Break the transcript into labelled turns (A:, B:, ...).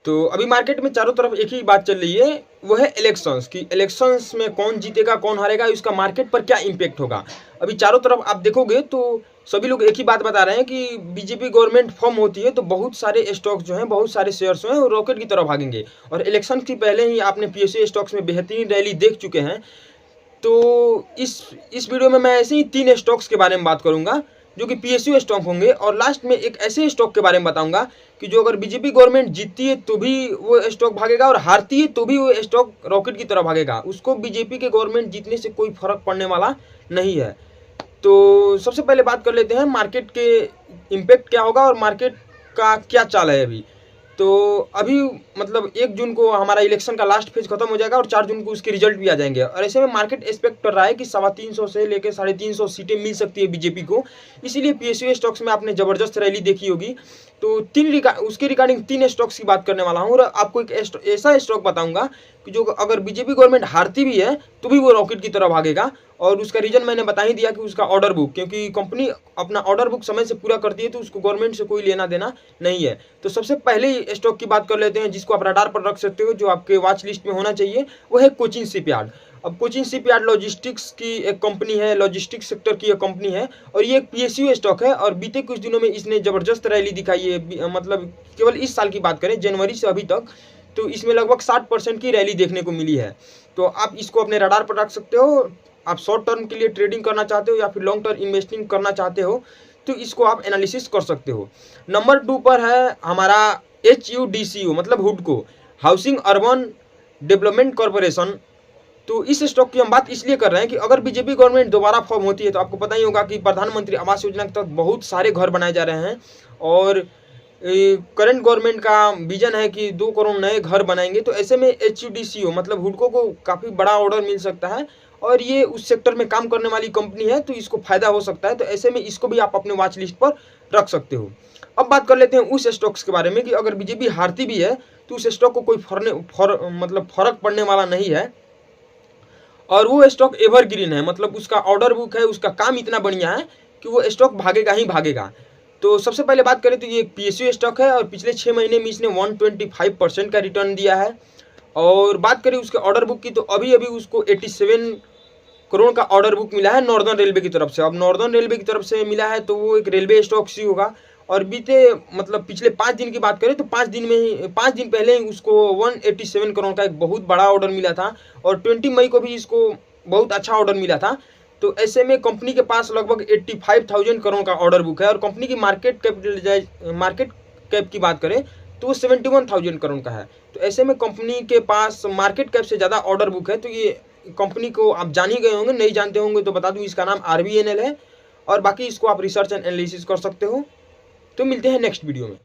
A: तो अभी मार्केट में चारों तरफ एक ही बात चल रही है, वो है इलेक्शंस की। इलेक्शंस में कौन जीतेगा, कौन हारेगा, इसका मार्केट पर क्या इम्पैक्ट होगा। अभी चारों तरफ आप देखोगे तो सभी लोग एक ही बात बता रहे हैं कि बीजेपी गवर्नमेंट फॉर्म होती है तो बहुत सारे स्टॉक्स जो हैं, बहुत सारे शेयर्स जो हैं वो रॉकेट की तरह भागेंगे। और इलेक्शन की पहले ही आपने पीएसयू स्टॉक्स में बेहतरीन रैली देख चुके हैं। तो इस वीडियो में मैं ऐसे ही 3 स्टॉक्स के बारे में बात करूंगा जो कि पीएसयू स्टॉक होंगे, और लास्ट में एक ऐसे स्टॉक के बारे में बताऊंगा कि जो अगर बीजेपी गवर्नमेंट जीतती है तो भी वो स्टॉक भागेगा और हारती है तो भी वो स्टॉक रॉकेट की तरह भागेगा। उसको बीजेपी के गवर्नमेंट जीतने से कोई फर्क पड़ने वाला नहीं है। तो सबसे पहले बात कर लेते हैं मार्केट के इम्पैक्ट क्या होगा और मार्केट का क्या चाल है अभी। तो अभी मतलब 1 जून को हमारा इलेक्शन का लास्ट फेज खत्म हो जाएगा और 4 जून को उसके रिजल्ट भी आ जाएंगे, और ऐसे में मार्केट एक्सपेक्ट कर रहा है कि 350 से लेकर 350 सीटें मिल सकती है बीजेपी को। इसीलिए पीएसयू स्टॉक्स में आपने जबरदस्त रैली देखी होगी। तो उसके रिगार्डिंग 3 स्टॉक्स की बात करने वाला हूँ, और आपको एक ऐसा स्टॉक बताऊंगा कि जो अगर बीजेपी गवर्नमेंट हारती भी है तो भी वो रॉकेट की तरह भागेगा। और उसका रीजन मैंने बता ही दिया कि उसका ऑर्डर बुक, क्योंकि कंपनी अपना ऑर्डर बुक समय से पूरा करती है तो उसको गवर्नमेंट से कोई लेना देना नहीं है। तो सबसे पहले स्टॉक की बात कर लेते हैं जिसको आप रडार पर रख सकते हो, जो आपके वॉच लिस्ट में होना चाहिए, वो है कोचिन शिपयार्ड। अब कोचिन शिपयार्ड लॉजिस्टिक्स की एक कंपनी है, लॉजिस्टिक्स सेक्टर की एक कंपनी है, और ये एक पीएसयू स्टॉक है। और बीते कुछ दिनों में इसने जबरदस्त रैली दिखाई है, मतलब केवल इस साल की बात करें जनवरी से अभी तक, तो इसमें लगभग 60% की रैली देखने को मिली है। तो आप इसको अपने रडार पर रख सकते हो। आप शॉर्ट टर्म के लिए ट्रेडिंग करना चाहते हो या फिर लॉन्ग टर्म इन्वेस्टिंग करना चाहते हो तो इसको आप एनालिसिस कर सकते हो। नंबर 2 पर है हमारा HUDCO, मतलब हुडको, हाउसिंग अर्बन डेवलपमेंट कॉर्पोरेशन। तो इस स्टॉक की हम बात इसलिए कर रहे हैं कि अगर बीजेपी गवर्नमेंट दोबारा फॉर्म होती है तो आपको पता ही होगा कि प्रधानमंत्री आवास योजना के तहत बहुत सारे घर बनाए जा रहे हैं, और करंट गवर्नमेंट का विजन है कि 2 करोड़ नए घर बनाएंगे। तो ऐसे में HUDCO मतलब हुडको को काफ़ी बड़ा ऑर्डर मिल सकता है, और ये उस सेक्टर में काम करने वाली कंपनी है तो इसको फायदा हो सकता है। तो ऐसे में इसको भी आप अपने वॉच लिस्ट पर रख सकते हो। अब बात कर लेते हैं उस स्टॉक्स के बारे में कि अगर बीजेपी हारती भी है तो उस स्टॉक को कोई फर्क पड़ने वाला नहीं है, और वो स्टॉक एवरग्रीन है, मतलब उसका ऑर्डर बुक है, उसका काम इतना बढ़िया है कि वो स्टॉक भागेगा ही भागेगा। तो सबसे पहले बात करें तो ये पीएसयू स्टॉक है, और पिछले 6 महीने में इसने 125% का रिटर्न दिया है। और बात करें उसके ऑर्डर बुक की तो अभी उसको 87 करोड़ का ऑर्डर बुक मिला है नॉर्दर्न रेलवे की तरफ से। अब नॉर्दर्न रेलवे की तरफ से मिला है तो वो एक रेलवे स्टॉक ही होगा। और पिछले 5 दिन की बात करें तो 5 दिन पहले ही उसको 187 करोड़ का एक बहुत बड़ा ऑर्डर मिला था, और 20 मई को भी इसको बहुत अच्छा ऑर्डर मिला था। तो ऐसे में कंपनी के पास लगभग 85,000 करोड़ का ऑर्डर बुक है, और कंपनी की मार्केट कैप की बात करें तो वो 71,000 करोड़ का है। तो ऐसे में कंपनी के पास मार्केट कैप से ज़्यादा ऑर्डर बुक है। तो ये कंपनी को आप जान ही गए होंगे, नहीं जानते होंगे तो बता दूं, इसका नाम RVNL है, और बाकी इसको आप रिसर्च एंड एनालिसिस कर सकते हो। तो मिलते हैं नेक्स्ट वीडियो में।